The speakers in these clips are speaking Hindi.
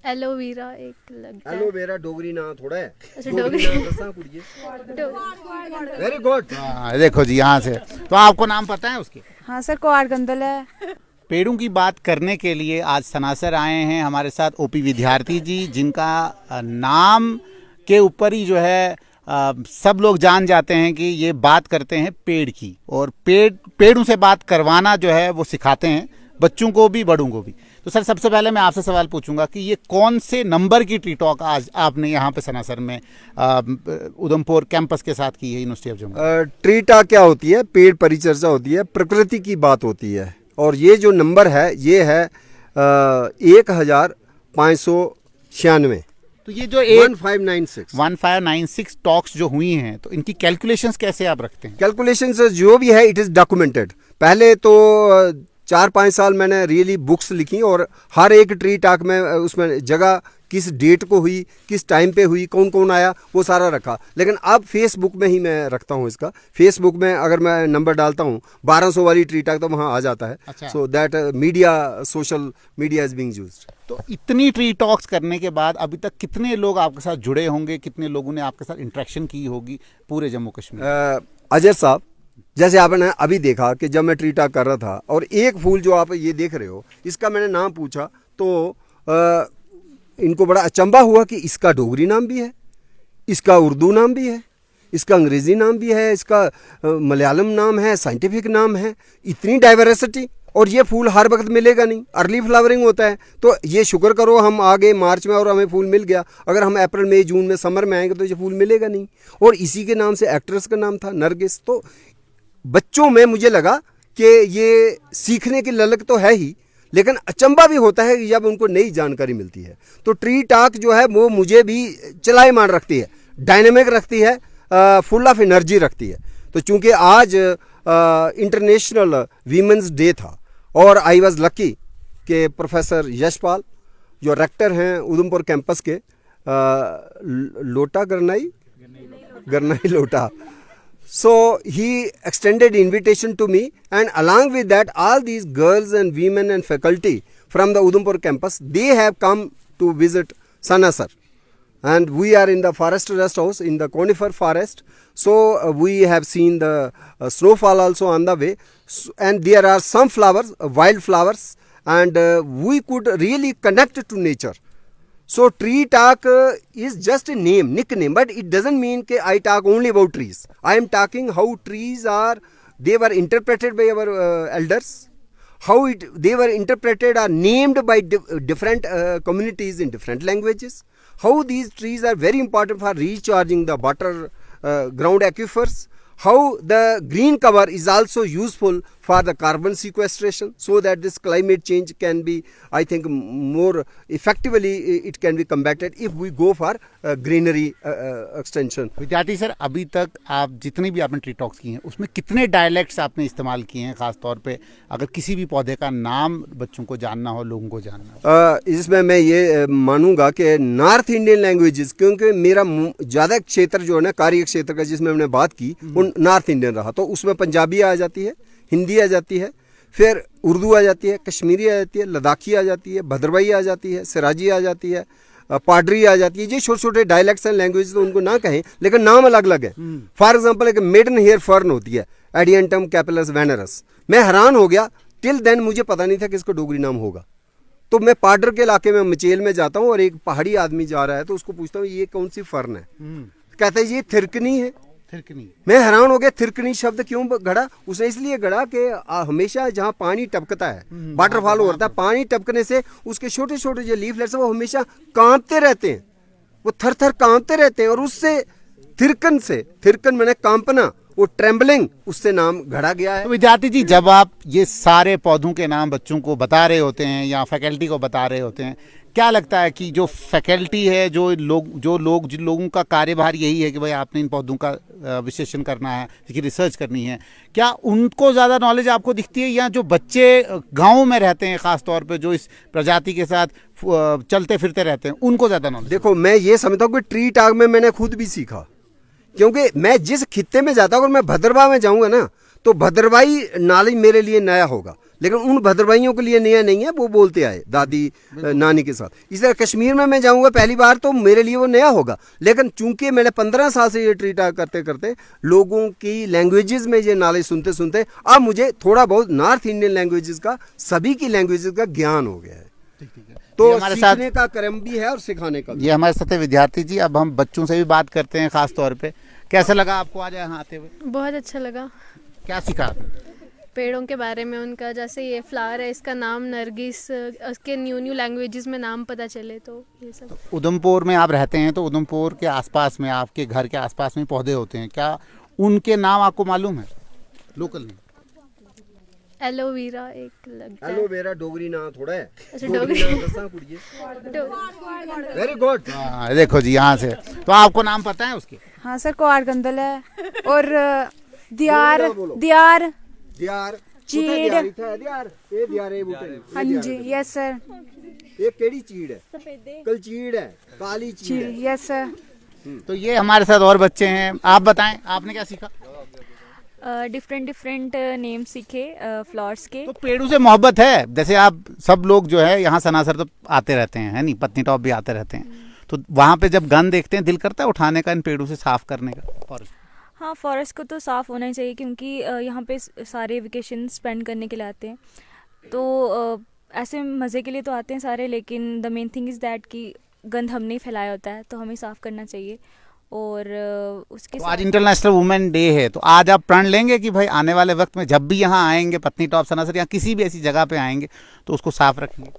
एलोवेरा एक लगता है। एलोवेरा डोगरी नाम थोड़ा है। अच्छा, डोगरी नाम दसा कुड़िए। Very good. देखो जी यहाँ से तो आपको नाम पता है उसके? हाँ सर, कुआर गंदल है। पेड़ों की बात करने के लिए आज सनासर आए हैं हमारे साथ ओपी विद्यार्थी जी, जिनका नाम के ऊपर ही जो है सब लोग जान जाते हैं कि ये बात करते हैं पेड़ की, और पेड़ों से बात करवाना जो है वो सिखाते हैं बच्चों को भी बड़ों को भी। तो सर सबसे पहले मैं आपसे सवाल पूछूंगा कि ये कौन से नंबर की ट्री टॉक आज आपने यहाँ पे सनासर में उधमपुर कैंपस के साथ की है university of Jammu? Tree talk क्या होती है? पेड़ परिचर्चा होती है, प्रकृति की बात होती है। और ये जो नंबर है ये है 1596। तो ये जो 1596 टॉक्स जो हुई हैं, तो इनकी कैलकुलेशंस कैसे आप रखते हैं? कैलकुलेशंस जो भी है इट इज़ डॉक्यूमेंटेड। पहले तो 4-5 साल मैंने रियली बुक्स लिखी और हर एक ट्री टॉक में उसमें जगह किस डेट को हुई, किस टाइम पे हुई, कौन कौन आया, वो सारा रखा। लेकिन अब फेसबुक में ही मैं रखता हूँ इसका। फेसबुक में अगर मैं नंबर डालता हूँ 1200 वाली ट्री टॉक तो वहाँ आ जाता है। अच्छा। So that social media is being used. तो इतनी ट्री टॉक्स करने के बाद अभी तक कितने लोग आपके साथ जुड़े होंगे, कितने लोगों ने आपके साथ इंटरेक्शन की होगी पूरे जम्मू कश्मीर? अजय साहब, जैसे आपने अभी देखा कि जब मैं ट्री टॉक कर रहा था और एक फूल जो आप ये देख रहे हो इसका मैंने नाम पूछा तो इनको बड़ा अचंभा हुआ कि इसका डोगरी नाम भी है, इसका उर्दू नाम भी है, इसका अंग्रेज़ी नाम भी है, इसका मलयालम नाम है, साइंटिफिक नाम है। इतनी डाइवर्सिटी, और ये फूल हर वक्त मिलेगा नहीं, अर्ली फ्लावरिंग होता है। तो ये शुक्र करो हम आ गए मार्च में और हमें फूल मिल गया। अगर हम अप्रैल मई जून में समर में आएंगे तो ये फूल मिलेगा नहीं। और इसी के नाम से एक्ट्रेस का नाम था नरगिस। तो बच्चों में मुझे लगा कि ये सीखने की ललक तो है ही, लेकिन अचंभा भी होता है जब उनको नई जानकारी मिलती है। तो ट्री टॉक जो है वो मुझे भी चलायमान रखती है, डायनेमिक रखती है, फुल ऑफ एनर्जी रखती है। तो चूंकि आज इंटरनेशनल वीमेंस डे था और आई वॉज लकी कि प्रोफेसर यशपाल जो रेक्टर हैं उधमपुर कैंपस के, लोटा गरनाई लोटा, so he extended invitation to me, and along with that all these girls and women and faculty from the Udhampur campus, they have come to visit Sanasar, and we are in the forest rest house in the conifer forest. So we have seen the snowfall also on the way, and there are some flowers, wild flowers, and we could really connect to nature. So tree talk is just a nickname, but it doesn't mean that I talk only about trees. I am talking how trees they were interpreted by our elders, how they were interpreted or named by different communities in different languages, how these trees are very important for recharging the water ground aquifers, how the green cover is also useful for the carbon sequestration, so that this climate change can be, I think, more effectively it can be combated if we go for greenery extension. विद्यार्थी सर, अभी तक आप जितनी भी आपने ट्री टॉक्स की हैं उसमें कितने डायलेक्ट्स आपने इस्तेमाल किए हैं, खास तौर पे अगर किसी भी पौधे का नाम बच्चों को जानना हो, लोगों को जानना हो? इसमें मैं ये मानूंगा कि नॉर्थ इंडियन लैंग्वेजेस, क्योंकि मेरा ज़्यादा क्षेत्र जो है ना कार्य क्षेत्र का जिसमें हमने बात की वो नॉर्थ इंडियन रहा, तो उसमें पंजाबी आ जाती है, हिंदी आ जाती है, फिर उर्दू आ जाती है, कश्मीरी आ जाती है, लद्दाखी आ जाती है, भद्रवाही आ जाती है, सिराजी आ जाती है, पाडरी आ जाती है। ये छोटे छोटे डायलेक्ट्स एंड लैंग्वेज तो उनको ना कहें, लेकिन नाम अलग अलग है। फॉर एग्जांपल एक मेडन हेयर फर्न होती है, एडियंटम कैपेलस वेनरस। मैं हैरान हो गया, टिल देन मुझे पता नहीं था कि इसका डोगरी नाम होगा। तो मैं पाडर के इलाके में मचेल में जाता हूँ और एक पहाड़ी आदमी जा रहा है तो उसको पूछता हूँ ये कौन सी फर्न है? कहता है ये थिरकनी है। मैं हैरान हो गया, थिरकनी शब्द क्यों गढ़ा? उसने इसलिए गढ़ा कि हमेशा जहाँ पानी टपकता है, वाटरफॉल होता है, पानी टपकने से उसके छोटे छोटे जो लीफलेट्स वो हमेशा कांपते रहते हैं, वो थर थर कांपते रहते हैं, और उससे थिरकन मैंने कांपना, वो ट्रेम्बलिंग, उससे नाम गढ़ा गया है। तो विद्यार्थी जी, जब आप ये सारे पौधों के नाम बच्चों को बता रहे होते हैं या फैकल्टी को बता रहे होते हैं, क्या लगता है कि जो फैकल्टी है, जिन लोगों का कार्यभार यही है कि भाई आपने इन पौधों का विश्लेषण करना है, इसकी रिसर्च करनी है, क्या उनको ज़्यादा नॉलेज आपको दिखती है, या जो बच्चे गाँव में रहते हैं ख़ास तौर पे जो इस प्रजाति के साथ चलते फिरते रहते हैं, उनको ज़्यादा नॉलेज? देखो, मैं ये समझता हूँ कि ट्री टॉक में मैंने खुद भी सीखा, क्योंकि मैं जिस खित्ते में जाता हूँ, अगर मैं भद्रवाह में जाऊँगा ना तो भद्रवाही नॉलेज मेरे लिए नया होगा, लेकिन उन भद्रभाइयों के लिए नया नहीं है, वो बोलते आए दादी नानी के साथ। इस तरह कश्मीर में मैं जाऊंगा पहली बार तो मेरे लिए वो नया होगा, लेकिन चूंकि मैंने 15 साल से ये ट्रीट करते करते लोगों की लैंग्वेजेस में ये नॉलेज सुनते सुनते अब मुझे थोड़ा बहुत नॉर्थ इंडियन लैंग्वेजेस का, सभी की लैंग्वेजेस का ज्ञान हो गया है। तो हमारे सीखने का क्रम भी है और सिखाने का भी। ये हमारे साथ है विद्यार्थी जी। अब हम बच्चों से भी बात करते हैं खास तौर पे। कैसा लगा आपको आज यहाँ आते हुए? बहुत अच्छा लगा। क्या सीखा आपने? पेड़ों के बारे में उनका, जैसे ये फ्लावर है इसका नाम नरगिस, उसके न्यू न्यू लैंग्वेजेस में नाम पता चले, तो ये सब। उधमपुर में आप रहते हैं तो उधमपुर के आसपास में, आपके घर के आसपास में पौधे होते हैं, क्या उनके नाम आपको मालूम है? लोकल नहीं। एलोवेरा एक लगता है। एलोवेरा डोगरी नाम थोड़ा है। अच्छा, डोगरी। Very good. देखो जी यहाँ से तो आपको नाम पता है उसके? हाँ सर, कुआर गंदल है और दियार दियार दियार चीड़। दियार ये दियार ये बूटे। हाँ जी, यस सर। ये केड़ी चीड़ है? कल चीड़ है, काली चीड़ है। Yes sir. तो ये हमारे साथ और बच्चे हैं। आप बताएं, आपने क्या सीखा? डिफरेंट नेम सीखे फ्लावर्स के। तो पेड़ों से मोहब्बत है, जैसे आप सब लोग जो है यहाँ सनासर तो आते रहते हैं, है नहीं, पत्नी टॉप भी आते रहते हैं, तो वहाँ पे जब गंद देखते हैं दिल करता है उठाने का, इन पेड़ों से साफ करने का। हाँ, फॉरेस्ट को तो साफ़ होना ही चाहिए क्योंकि यहाँ पे सारे वेकेशन स्पेंड करने के लिए आते हैं, तो ऐसे मज़े के लिए तो आते हैं सारे, लेकिन the main thing is that कि गंद हमने ही फैलाया होता है, तो हमें साफ़ करना चाहिए। और उसके तो आज इंटरनेशनल वुमेन डे है, तो आज आप प्रण लेंगे कि भाई आने वाले वक्त में जब भी यहाँ आएंगे, पत्नी टॉप सनासर या किसी भी ऐसी जगह पे आएंगे, तो उसको साफ रखेंगे?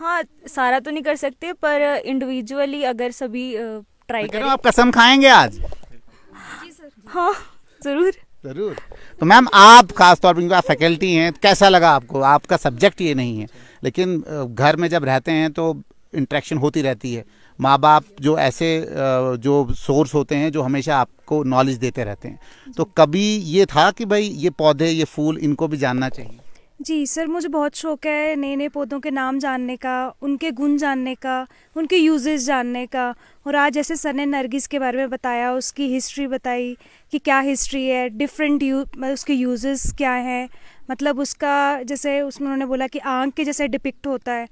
हाँ, सारा तो नहीं कर सकते पर इंडिविजुअली अगर सभी ट्राई करें। आप कसम खाएंगे आज? हाँ, ज़रूर। तो मैम, आप खास तौर पर फैकल्टी हैं, कैसा लगा आपको? आपका सब्जेक्ट ये नहीं है, लेकिन घर में जब रहते हैं तो इंटरेक्शन होती रहती है। माँ बाप जो ऐसे जो सोर्स होते हैं जो हमेशा आपको नॉलेज देते रहते हैं, तो कभी ये था कि भाई ये पौधे, ये फूल, इनको भी जानना चाहिए? जी सर, मुझे बहुत शौक है नए नए पौधों के नाम जानने का, उनके गुण जानने का, उनके यूजेस जानने का। और आज जैसे सर ने नरगिस के बारे में बताया, उसकी हिस्ट्री बताई कि क्या हिस्ट्री है, डिफरेंट उसके यूजेस क्या हैं, मतलब उसका जैसे उसमें उन्होंने बोला कि आंख के जैसे डिपिक्ट होता है,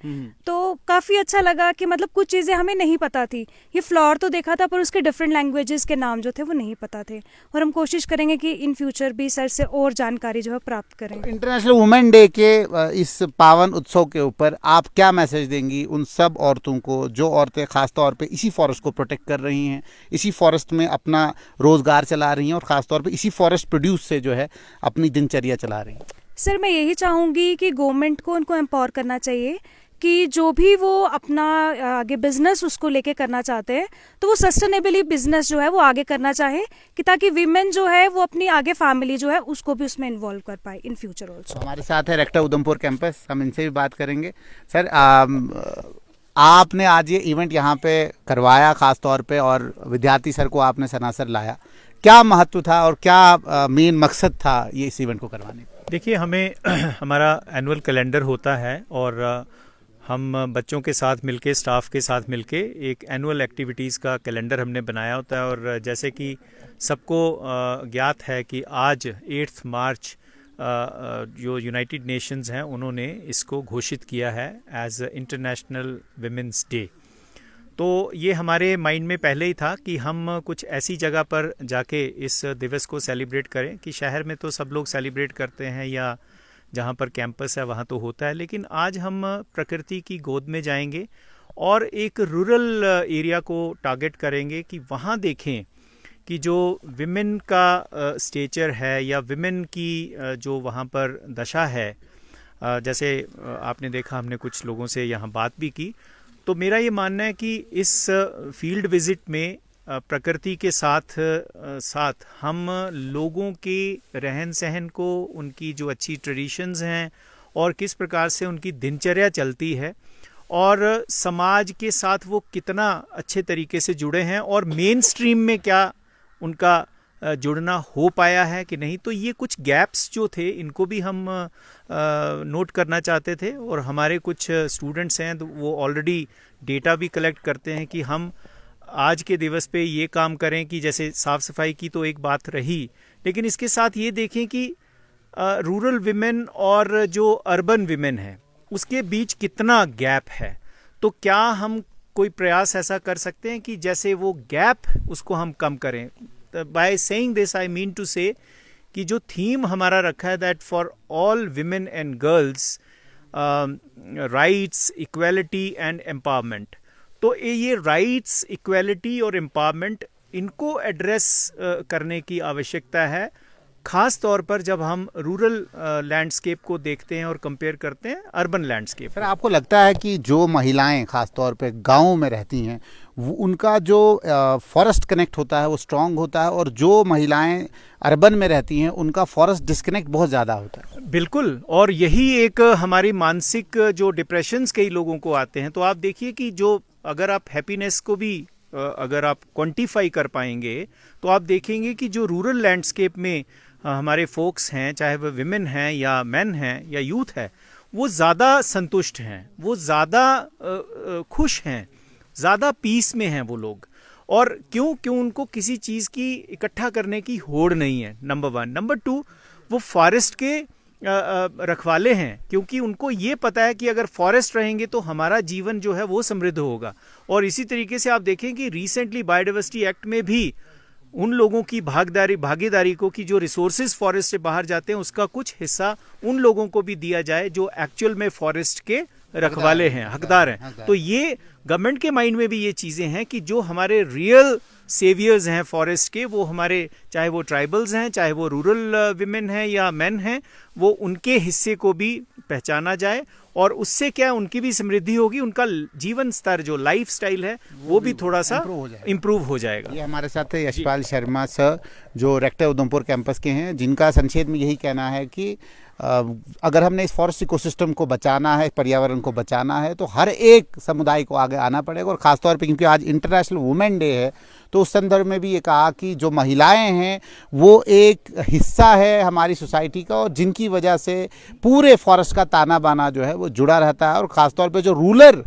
तो काफ़ी अच्छा लगा कि मतलब कुछ चीज़ें हमें नहीं पता थी। ये फ्लावर तो देखा था पर उसके डिफरेंट लैंग्वेजेस के नाम जो थे वो नहीं पता थे, और हम कोशिश करेंगे कि इन फ्यूचर भी सर से और जानकारी जो है प्राप्त करें। इंटरनेशनल वुमेन डे के इस पावन उत्सव के ऊपर आप क्या मैसेज देंगी उन सब औरतों को जो औरतें खास तौर पे इसी फॉरेस्ट को प्रोटेक्ट कर रही हैं, इसी फॉरेस्ट में अपना रोजगार चला रही हैं और खास तौर पे इसी फॉरेस्ट प्रोड्यूस से जो है अपनी दिनचर्या चला रही हैं? सर, मैं यही चाहूँगी कि गवर्नमेंट को उनको एम्पावर करना चाहिए कि जो भी वो अपना आगे बिजनेस उसको लेके करना चाहते हैं तो वो सस्टेनेबली बिजनेस जो है वो आगे करना चाहे, कि ताकि वीमेन जो है वो अपनी आगे फैमिली जो है उसको भी उसमें इन्वॉल्व कर पाए इन फ्यूचर ऑल्सो। हमारे साथ है रेक्टर उधमपुर कैंपस, हम इनसे भी बात करेंगे। सर, आपने आज ये इवेंट यहाँ पे करवाया खास तौर पे, और विद्यार्थी सर को आपने सनासर लाया, क्या महत्व था और क्या मेन मकसद था ये इस इवेंट को करवाने का? देखिए, हमें हमारा एनुअल कैलेंडर होता है और हम बच्चों के साथ मिलके, स्टाफ के साथ मिलके एक एनुअल एक्टिविटीज़ का कैलेंडर हमने बनाया होता है। और जैसे कि सबको ज्ञात है कि आज 8 मार्च जो यूनाइटेड नेशंस हैं उन्होंने इसको घोषित किया है एज इंटरनेशनल विमेंस डे। तो ये हमारे माइंड में पहले ही था कि हम कुछ ऐसी जगह पर जाके इस दिवस को सेलिब्रेट करें कि शहर में तो सब लोग सेलिब्रेट करते हैं या जहाँ पर कैंपस है वहाँ तो होता है, लेकिन आज हम प्रकृति की गोद में जाएंगे और एक रूरल एरिया को टारगेट करेंगे कि वहाँ देखें कि जो विमेन का स्टेचर है या विमेन की जो वहाँ पर दशा है। जैसे आपने देखा, हमने कुछ लोगों से यहाँ बात भी की, तो मेरा ये मानना है कि इस फील्ड विज़िट में प्रकृति के साथ साथ हम लोगों के रहन सहन को, उनकी जो अच्छी ट्रेडिशंस हैं और किस प्रकार से उनकी दिनचर्या चलती है और समाज के साथ वो कितना अच्छे तरीके से जुड़े हैं और मेन स्ट्रीम में क्या उनका जुड़ना हो पाया है कि नहीं, तो ये कुछ गैप्स जो थे इनको भी हम नोट करना चाहते थे। और हमारे कुछ स्टूडेंट्स हैं तो वो ऑलरेडी डेटा भी कलेक्ट करते हैं कि हम आज के दिवस पे ये काम करें कि जैसे साफ़ सफाई की तो एक बात रही, लेकिन इसके साथ ये देखें कि रूरल विमेन और जो अर्बन विमेन है उसके बीच कितना गैप है। तो क्या हम कोई प्रयास ऐसा कर सकते हैं कि जैसे वो गैप उसको हम कम करें। By saying this I mean to say कि जो थीम हमारा रखा है that for all women and girls rights, equality and empowerment, तो ये राइट्स, इक्वालिटी और एम्पावरमेंट इनको एड्रेस करने की आवश्यकता है, खास तौर पर जब हम रूरल लैंडस्केप को देखते हैं और कंपेयर करते हैं अर्बन लैंडस्केप। सर आपको लगता है कि जो महिलाएं खास तौर पे गाँव में रहती हैं उनका जो फॉरेस्ट कनेक्ट होता है वो स्ट्रांग होता है, और जो महिलाएं अर्बन में रहती हैं उनका फॉरेस्ट डिस्कनेक्ट बहुत ज़्यादा होता है? बिल्कुल, और यही एक हमारी मानसिक जो डिप्रेशंस कई लोगों को आते हैं, तो आप देखिए कि जो अगर आप हैप्पीनेस को भी अगर आप क्वांटिफाई कर पाएंगे तो आप देखेंगे कि जो रूरल लैंडस्केप में हमारे फोक्स हैं, चाहे वह विमेन हैं या मेन हैं या यूथ है, वो ज़्यादा संतुष्ट हैं, वो ज़्यादा खुश हैं, ज़्यादा पीस में हैं वो लोग। और क्यों उनको किसी चीज़ की इकट्ठा करने की होड़ नहीं है, नंबर 1। नंबर 2, वो फॉरेस्ट के रखवाले हैं, क्योंकि उनको ये पता है कि अगर फॉरेस्ट रहेंगे तो हमारा जीवन जो है वो समृद्ध होगा। और इसी तरीके से आप देखें कि रिसेंटली बायोडाइवर्सिटी एक्ट में भी उन लोगों की भागीदारी को कि जो रिसोर्सेज फॉरेस्ट से बाहर जाते हैं उसका कुछ हिस्सा उन लोगों को भी दिया जाए जो एक्चुअल में फॉरेस्ट के रखवाले हैं, हकदार हैं। तो ये गवर्नमेंट के माइंड में भी ये चीज़ें हैं कि जो हमारे रियल सेवियर्स हैं फॉरेस्ट के, वो हमारे चाहे वो ट्राइबल्स हैं, चाहे वो रूरल विमेन हैं या मेन हैं, वो उनके हिस्से को भी पहचाना जाए। और उससे क्या उनकी भी समृद्धि होगी, उनका जीवन स्तर जो लाइफ स्टाइल है वो भी थोड़ा सा इम्प्रूव हो जाएगा। ये हमारे साथ है यशपाल शर्मा सर, जो रेक्टर उधमपुर कैंपस के हैं, जिनका संक्षेप में यही कहना है कि अगर हमने इस फॉरेस्ट इकोसिस्टम को बचाना है, पर्यावरण को बचाना है, तो हर एक समुदाय को आगे आना पड़ेगा। और ख़ासतौर पे क्योंकि आज इंटरनेशनल वुमेन डे है, तो उस संदर्भ में भी ये कहा कि जो महिलाएं हैं वो एक हिस्सा है हमारी सोसाइटी का, और जिनकी वजह से पूरे फॉरेस्ट का ताना बाना जो है वो जुड़ा रहता है। और ख़ासतौर पे जो रूरल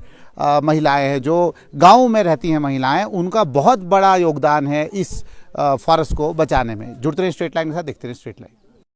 महिलाएं हैं, जो गाँव में रहती हैं महिलाएं, उनका बहुत बड़ा योगदान है इस फॉरेस्ट को बचाने में। जुड़ते रहे स्ट्रेट लाइन के साथ, देखते रहे स्ट्रेट लाइन।